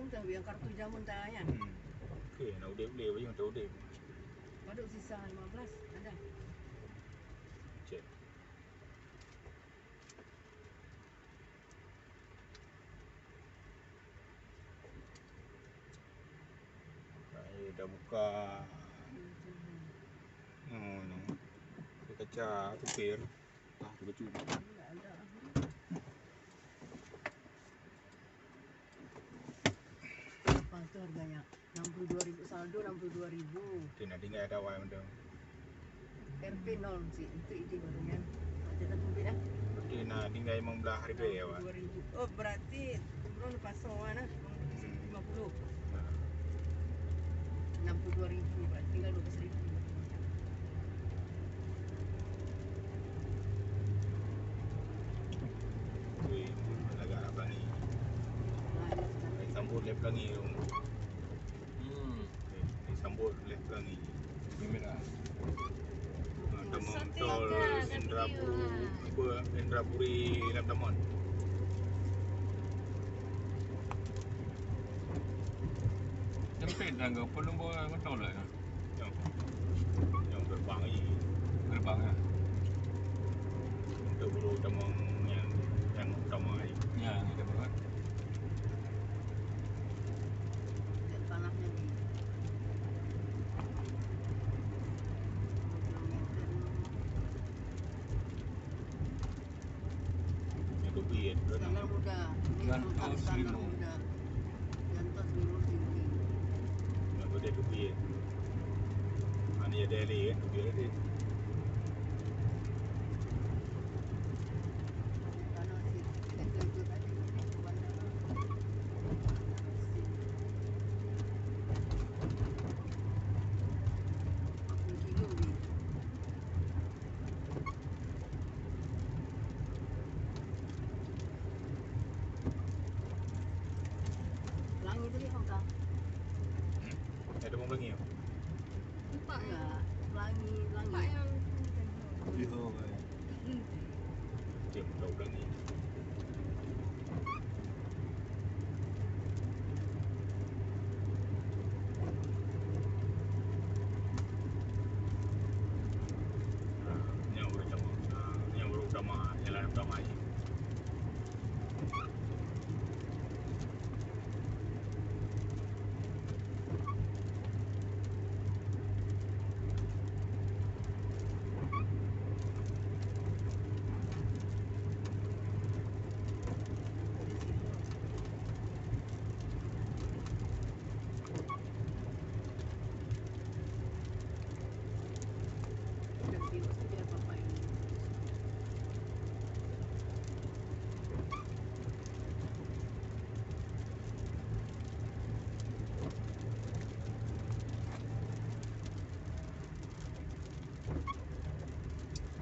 jamun dah, yang kartu jamun dah ya. Okey, nak udip-udip bagi macam udip. Paduk sisa 15 ada. Cek. Saya dah buka. No. Saya kaca tupir. Tu kecil. Tidak ada. Apa tu harganya? 62.000 saldo 62.000. Dia nak tinggal ada awal macam. RP 0 sih, itu ide barunya. Kita tunggu dah. Dia nak tinggal memang belah harga ya, Wak. 62.000. Oh, berarti belum pasang mana? 50. 62.000 berarti tinggal 12.000. Weh, agak nak pelangi. Saya sambut lep pelangi tu. Sambut lep pelangi. Merah. Taman tol Indrapuri Lam Taman. Jemput dah ke pelung bawa motor lah kan? Yang gerbang lagi. Gerbang lah. Untuk bulu taman yang utama lagi. Ya, ni dah buat. Tanahnya di Yang kebiet. Standar muda. Ini Gantos standar 5. muda. Gantos 5 tinggi. Yang kebiet kebiet. Ini ada lagi kan kebiet tadi. Tanah sih. Itu tadi bandara. 40 kilo ni. Pelangi tadi kau tak? Ada orang pelangi tak? Nampak Enggak. Pelangi. Nampak yang Liho kan. Dia pun tahu pelangi. Yang berutama jalan utama ni. Dan kilo saja apa ini.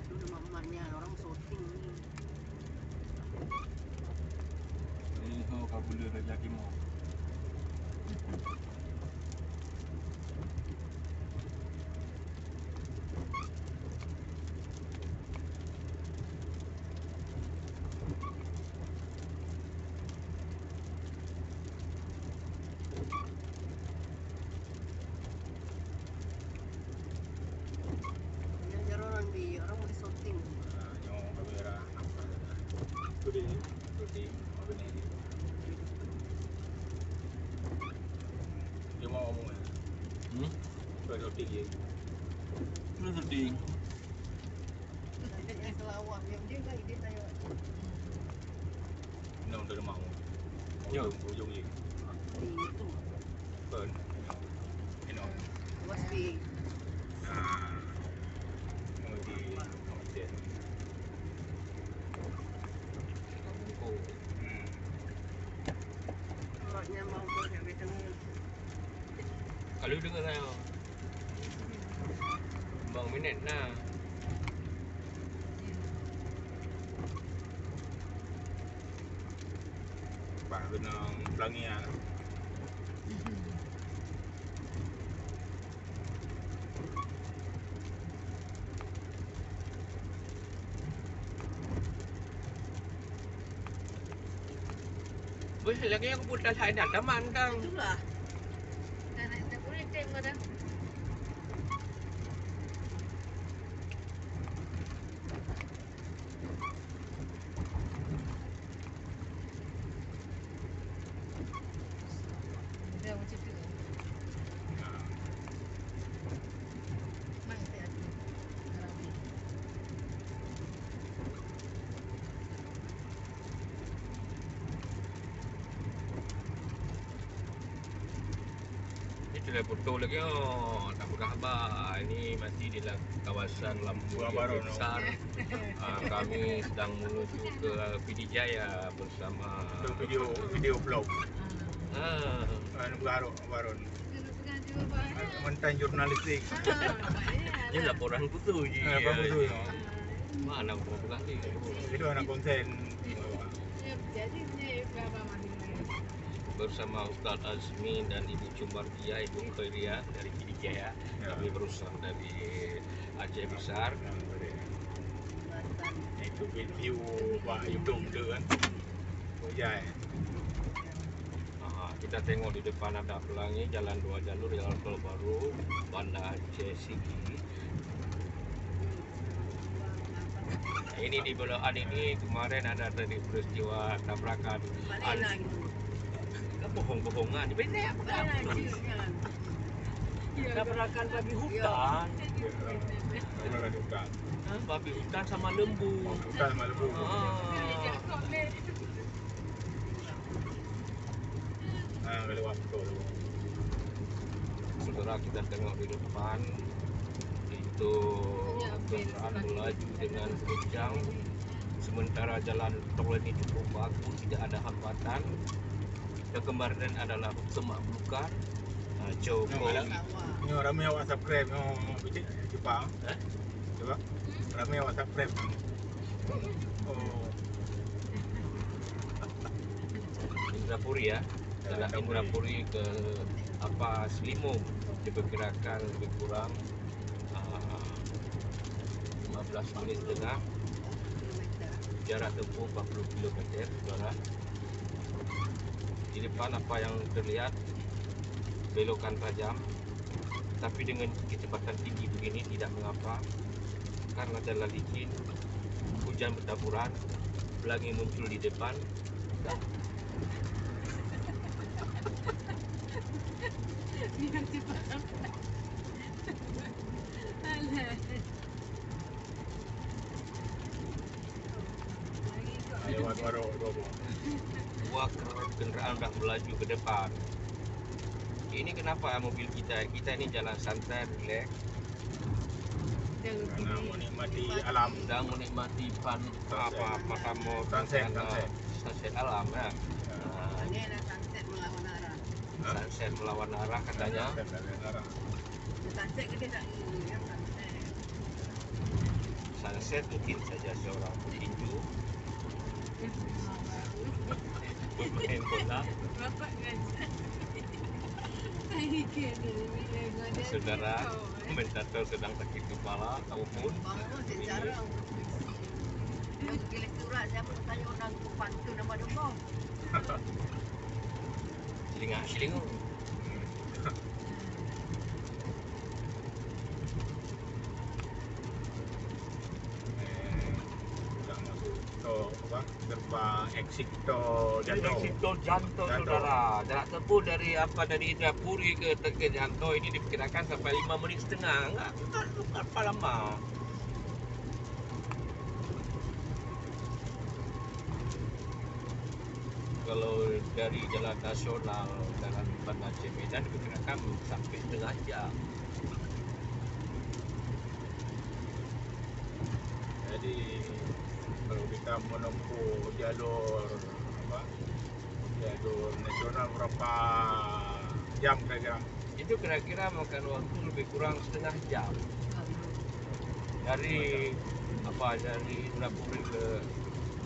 Itu nama emaknya orang syuting ni. Liho kabula Raja Timur. Dia orang di orang mau di syuting. Yang kamera nampak. Tu dia. Apa ni dia? Dia mau ngomong kan? Tu ada shooting je. Terus seding. Yang selawat yang dia kan dia tanya. Ini untuk dia mau. Yo. Ujung je. Di itu Burn. Ini. was di Mau di hotel. orangnya mau yang betulnya. Kalau dengar saya. Bang minit lah. Pak kena pelangi lah. Weh, lagi aku putar saya dah teman kang. Itulah. Tak boleh tengok dah. Dah macam tu. Mang saya tu. Arabi. Itulah foto lagi oh, tak berkhabar. Ini masih di kawasan Lampu Buah yang Baru, besar. Kami sedang menuju ke Pidijaya bersama Itu video vlog. Ah, Baru. Dulu pegang jiwa baik. Mantan jurnalistik. ini laporan kutu je. Apa tu? Mana aku pernah pegang ni? Itu anak konten. Jadi ni berapa mandi? Bersama Ustaz Azmi dan Ibu Cumbardia, Ibu Khairia dari Pidijaya. Ya. Kami berusaha dari Aceh Besar. Itu video buat YouTube tu kan. Ojai. Kita tengok di depan ada pelangi, jalan 2 jalur, jalan tol baru, Banda Aceh Sigi. Nah, ini di belokan ini kemarin ada tadi peristiwa tabrakan. Balik lagi. Bohong-bohongan, ini apa Balik lagi. tabrakan babi hutan. Orang juga. Babi hutan sama lembu. Bukan malu. Kalau waktu tu. Saudara, kita tengok di depan itu kendaraan melaju dengan kencang, sementara jalan tol ini cukup bagus, tidak ada hambatan. Yang kemarin adalah semak belukar. Jokowi Ni ramai awak subscribe. Bincang Jepang. Coba. Ramai awak subscribe. Oh. Indrapuri ya, jalan Indrapuri ke apa Selimung diperkirakan lebih kurang 15 menit setengah, jarak tempuh 40 km, saudara. Di depan apa yang terlihat belokan tajam, tapi dengan kecepatan tinggi begini tidak mengapa karena jalan licin, hujan bertaburan, pelangi muncul di depan. Biar cepat. Alah. Lewat baru. Dua kendaraan dah melaju ke depan. Ini kenapa mobil kita ini jalan santai, relax, Karena menikmati alam. sedang menikmati mata mau Sunset. sunset alam ya. Ini ada sunset melawan arah. Sunset melawan arah katanya. Sunset kita tak ini ya sunset. Sunset mungkin saja seorang petinju bermain bola. Bapak ngajak. Saya kena bila ngajak. Saudara, komentator sedang sakit kepala ataupun Bangun secara yang pilih surat siapa tanya orang pantun nama domba. Silinga. Gerbang exit tol Janto. Tol Janto, saudara. Jarak tempuh dari Indrapuri ke Janto ini diperkirakan sampai 5 menit setengah. Enggak apa lama. Kalau dari jalan nasional, jalan Banda Aceh Medan diperkirakan sampai setengah jam. Jadi kalau kita menempuh jalur nasional berapa jam kira-kira? Itu kira-kira makan waktu lebih kurang setengah jam dari Indrapuri ke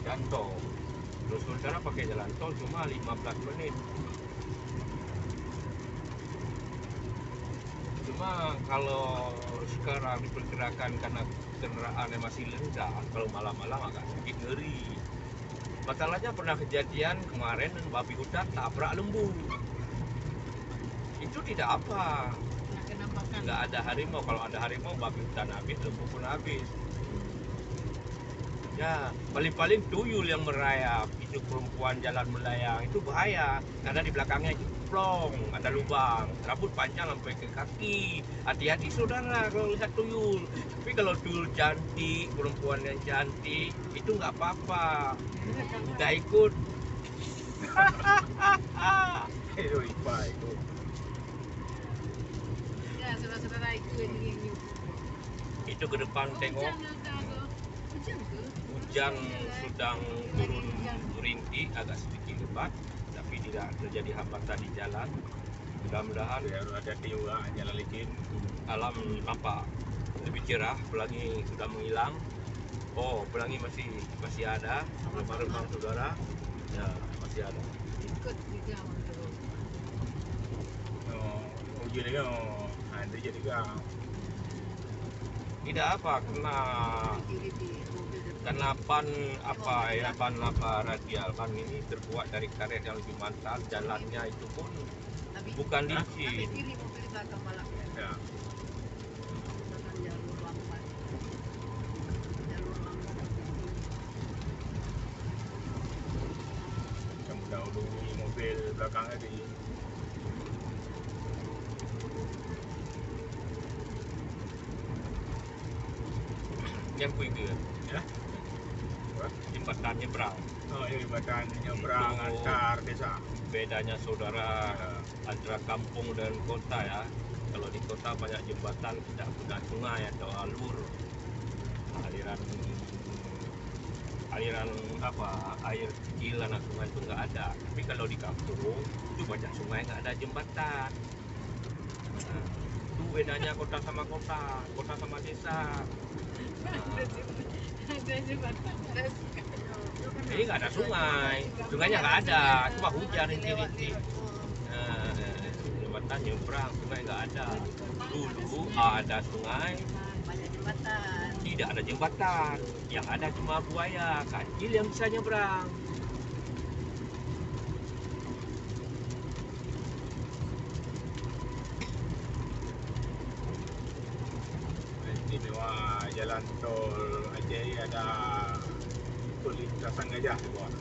Janto. Terus sementara pakai jalan tol cuma 15 menit. Cuma kalau sekarang diperkirakan karena kendaraannya masih lengang, kalau malam-malam agak sedikit ngeri. Masalahnya pernah kejadian kemarin babi hutan tabrak lembu. Itu tidak apa. Nah, kenampakan. Nggak ada harimau. Kalau ada harimau, babi hutan habis, lembu pun habis. Ya, paling-paling tuyul yang merayap. Itu perempuan jalan melayang. Itu bahaya. Karena di belakangnya jeplong, ada lubang. Rambut panjang sampai ke kaki. Hati-hati saudara kalau lihat tuyul. Tapi kalau tuyul cantik, perempuan yang cantik, itu nggak apa-apa. Nggak ikut. Itu IPA itu. Ya, saudara-saudara itu yang Itu ke depan tengok. Hujan ke? Hujan sedang turun rintik, agak sedikit lebat, tapi tidak terjadi hambatan di jalan. Mudah-mudahan Biar ada juga jalan licin. alam nampak lebih cerah, pelangi sudah menghilang. Oh, pelangi masih ada, remang-remang saudara. Ya, masih ada. Ikut juga terus. Hujan juga. Ada jadi juga. Tidak apa, kena ban radial. Ban ini terbuat dari karet yang lebih mantap, jalannya itu pun bukan licin. Kiri mobil belakang malam. Ya. Jalur lambat. Jalur lambat. Kamu dahului mobil belakang tadi. Yang ke Ya. jembatan nyebrang. Oh, ini jembatan nyebrang Itu antar desa. bedanya saudara antara kampung dan kota ya. Kalau di kota banyak jembatan tidak punya sungai atau aliran air kecil anak sungai itu nggak ada. Tapi kalau di kampung itu banyak sungai nggak ada jembatan. Nah, itu bedanya kota sama desa. Ada jembatan. Jadi nggak ada sungainya nggak ada, cuma hujan rintik-rintik. Nah, jembatan nyebrang, sungai nggak ada. Dulu ada sungai, Banyak jembatan. tidak ada jembatan. Yang ada cuma buaya kecil yang bisa nyebrang. Istimewa jalan tol Aceh ada perlintasan gajah di bawah.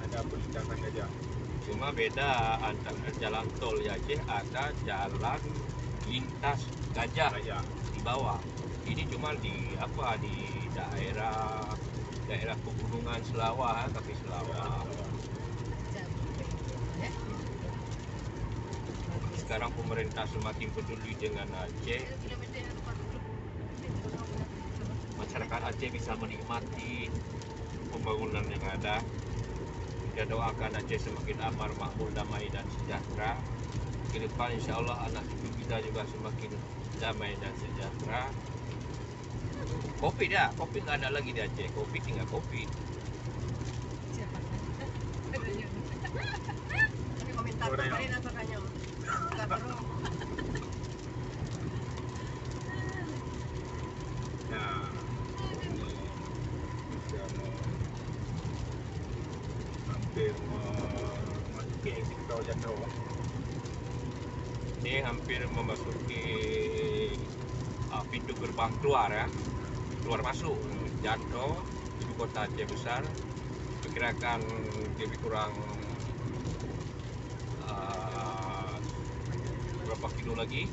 Ada perlintasan gajah. Cuma beda antara jalan tol di Aceh ada jalan lintas gajah Gajah. di bawah. Ini cuma di daerah pegunungan Selawah, tapi Selawah. Sekarang pemerintah semakin peduli dengan Aceh. Masyarakat Aceh bisa menikmati pembangunan yang ada. Kita doakan Aceh semakin aman, makmur, damai dan sejahtera. Ke depan insya Allah anak cucu kita juga semakin damai dan sejahtera. Kopi nggak ada lagi di Aceh. Kopi tinggal kopi. Ini komentar kemarin apa kayaknya? Enggak perlu. Nah, ini sudah hampir memasuki exit tol Jatuh. Ini hampir memasuki pintu gerbang keluar ya, keluar masuk Janto, ibu kota Aceh besar. Perkirakan lebih kurang berapa kilo lagi.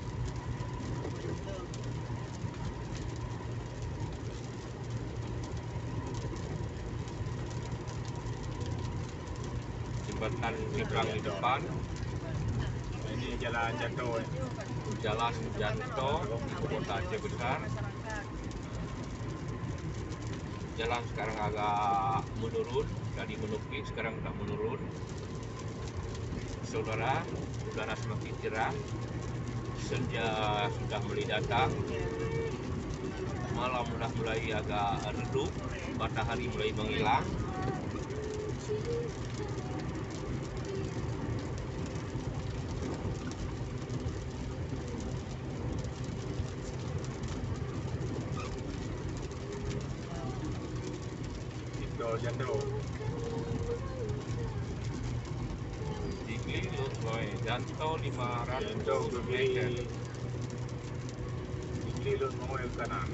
Jembatan nyebrang di depan, Ini jalan Jatuh. jalan Janto, ibu kota Aceh besar. Jalan sekarang agak menurun, tadi menukik, sekarang sudah menurun. Saudara, udara semakin cerah, senja sudah mulai datang, malam sudah mulai agak redup, matahari mulai menghilang. tol Jandro. Sigli Janto 500 Jandro ke meter. kiri. Sigli Lut Mawai ke kanan.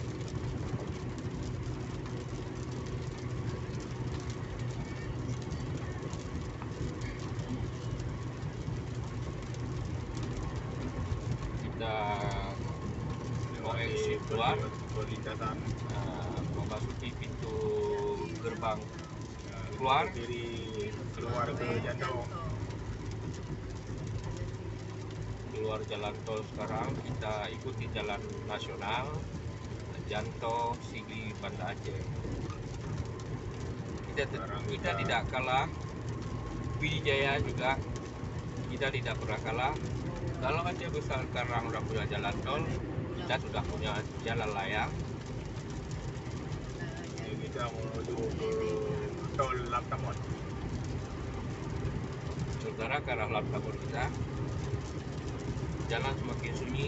Kita mau exit keluar, Perlintasan memasuki pintu gerbang keluar. kiri keluar ke Jandro. Keluar jalan tol sekarang, kita ikuti jalan nasional Janto Sigli Banda Aceh. Kita tidak kalah, Wijaya juga kita tidak pernah kalah. Kalau Aceh besar sekarang udah punya jalan tol, kita sudah punya jalan layang. Ini kita menuju ke tol Lamtamon. Saudara ke arah Lamtamon kita, jalan semakin sunyi,